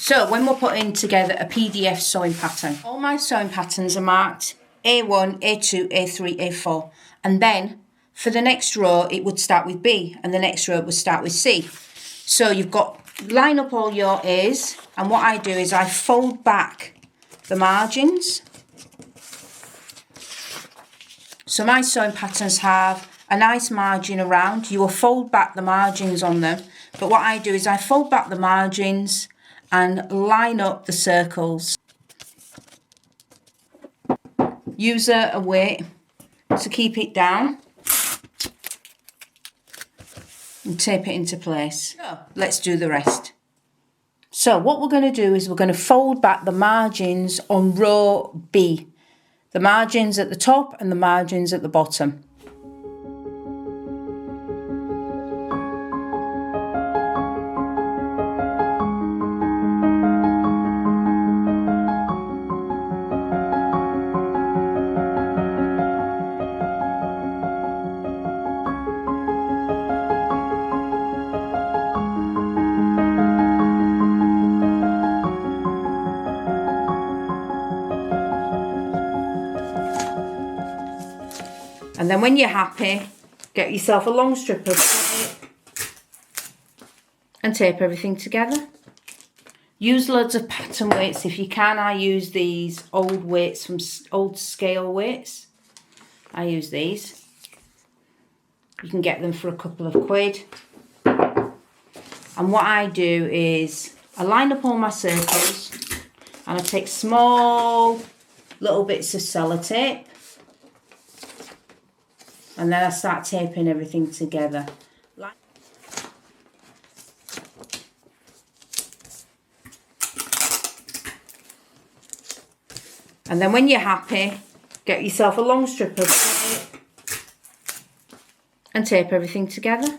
So when we're putting together a PDF sewing pattern, all my sewing patterns are marked A1, A2, A3, A4. And then for the next row, it would start with B and the next row would start with C. So you've got, line up all your A's, and what I do is I fold back the margins. So my sewing patterns have a nice margin around. You will fold back the margins on them. But what I do is I fold back the margins and line up the circles. Use a weight to keep it down and tape it into place. So let's do the rest. So what we're going to do is we're going to fold back the margins on row B. The margins at the top and the margins at the bottom. And then when you're happy, get yourself a long strip of tape and tape everything together. Use loads of pattern weights if you can. I use these old weights from old scale weights. I use these. You can get them for a couple of quid. And what I do is I line up all my circles and I take small little bits of sellotape. And then I start taping everything together. And then when you're happy, get yourself a long strip of tape and tape everything together.